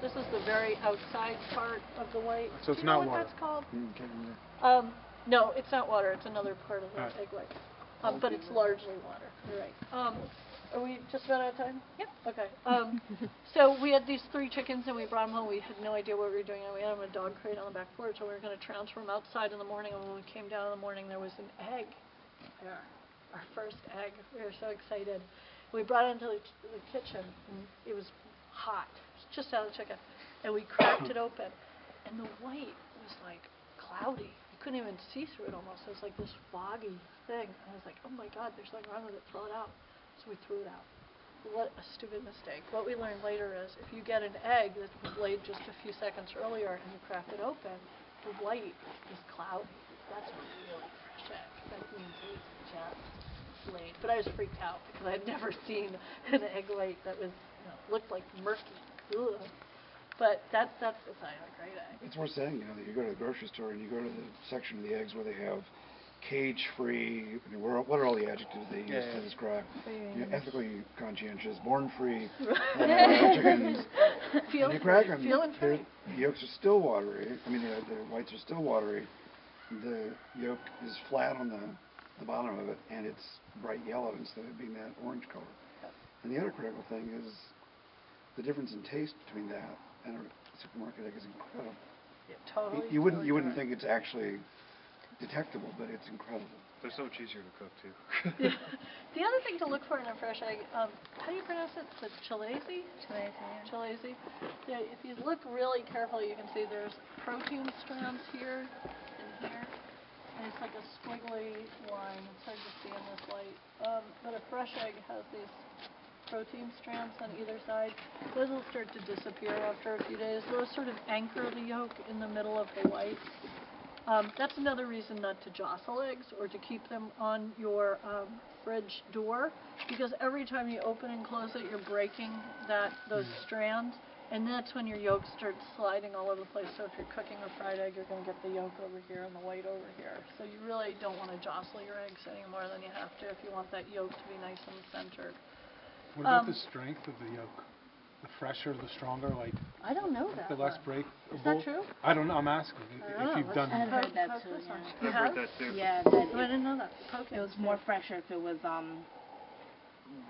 This is the very outside part of the white. So it's Do you know not what water. that's called? Okay. No, it's not water. It's another part of the Right. egg white. But it's largely water. You're right. Are we just about out of time? Yep. Okay. So we had these 3 chickens and we brought them home. We had no idea what we were doing. And we had them in a dog crate on the back porch. And we were going to transfer them outside in the morning. And when we came down in the morning, there was an egg there. Our first egg. We were so excited. We brought it into the kitchen. And it was hot. It was just out of the chicken. And we cracked it open. And the white was like cloudy. You couldn't even see through it almost. It was like this foggy thing. And I was like, oh my God, there's something wrong with it. Throw it out. So we threw it out. What a stupid mistake. What we learned later is if you get an egg that was laid just a few seconds earlier and you crack it open, the white is cloudy. That's a really fresh egg. That means it's just laid. But I was freaked out because I had never seen an egg white that was, looked like murky. Ugh. But that's a sign of a great egg. It's worth saying, that you go to the grocery store and you go to the section of the eggs where they have cage-free, what are all the adjectives they use to describe? Ethically conscientious, born-free chickens. And you crack them, the yolks are still watery. The whites are still watery. The yolk is flat on the bottom of it, and it's bright yellow instead of being that orange color. And the other critical thing is the difference in taste between that and a supermarket egg is incredible. Yeah, totally. You wouldn't think it's actually detectable, but it's incredible. They're so much easier to cook too. The other thing to look for in a fresh egg, how do you pronounce it? The Chilesi? Chilesi. Yeah, if you look really carefully, you can see there's protein strands here and here, and it's like a squiggly line. It's hard to see in this light. But a fresh egg has these protein strands on either side. Those will start to disappear after a few days. Those sort of anchor the yolk in the middle of the white. That's another reason not to jostle eggs or to keep them on your fridge door, because every time you open and close it, you're breaking those strands, and that's when your yolk starts sliding all over the place. So if you're cooking a fried egg, you're going to get the yolk over here and the white over here. So you really don't want to jostle your eggs any more than you have to if you want that yolk to be nice and centered. What about the strength of the yolk? The fresher, the stronger, like I don't know that. the less breakable. Is that true? I don't know. I'm asking if you've done. I've heard that too. You I've have? heard that too. Yeah, Oh, I didn't know that. it was more fresher if it was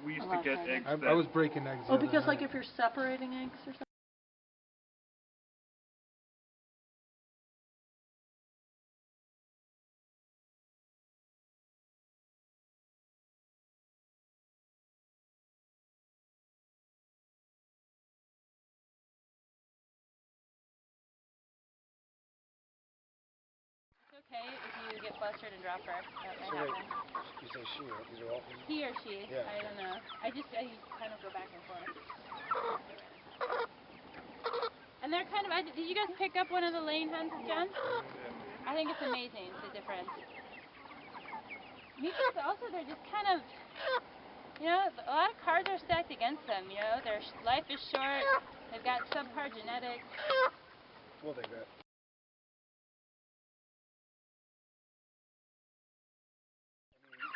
We used to get eggs. I was breaking eggs. Oh, because like if you're separating eggs or something. Okay, if you get flustered and drop her, that might happen. You say she, right? These are all He or she, Yeah. I don't know. I kind of go back and forth. And they're kind of, did you guys pick up one of the lane hens, Jen? I think it's amazing, the difference. Because also they're just kind of, a lot of cards are stacked against them, their life is short, they've got subpar genetics. Well, they got.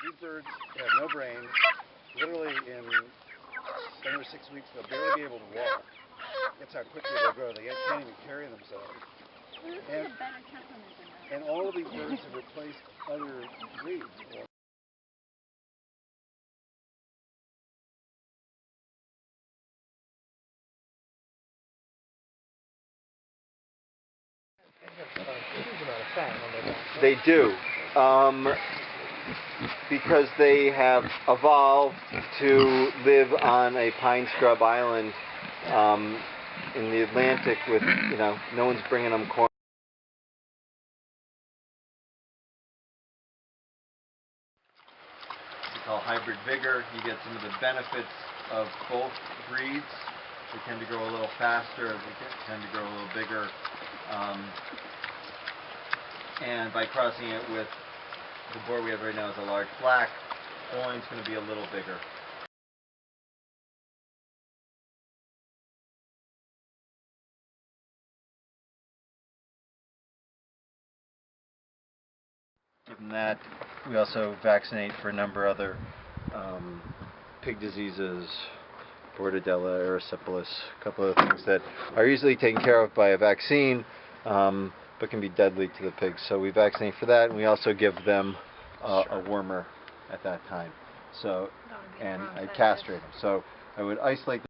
These birds have no brains. Literally in under 6 weeks, they'll barely be able to walk. That's how quickly they grow. They can't even carry themselves. Well, this is a better temperament than that. And all of these birds have replaced other breeds. They do, because they have evolved to live on a pine scrub island in the Atlantic with, no one's bringing them corn. We call hybrid vigor. You get some of the benefits of both breeds. They tend to grow a little faster. They tend to grow a little bigger. And by crossing it with the boar we have right now is a large black, Oilin's going to be a little bigger. Given that, we also vaccinate for a number of other pig diseases, Bordetella, erysipelas, a couple of things that are easily taken care of by a vaccine, but can be deadly to the pigs. So we vaccinate for that, and we also give them a wormer at that time. So, and I castrate them. So I would isolate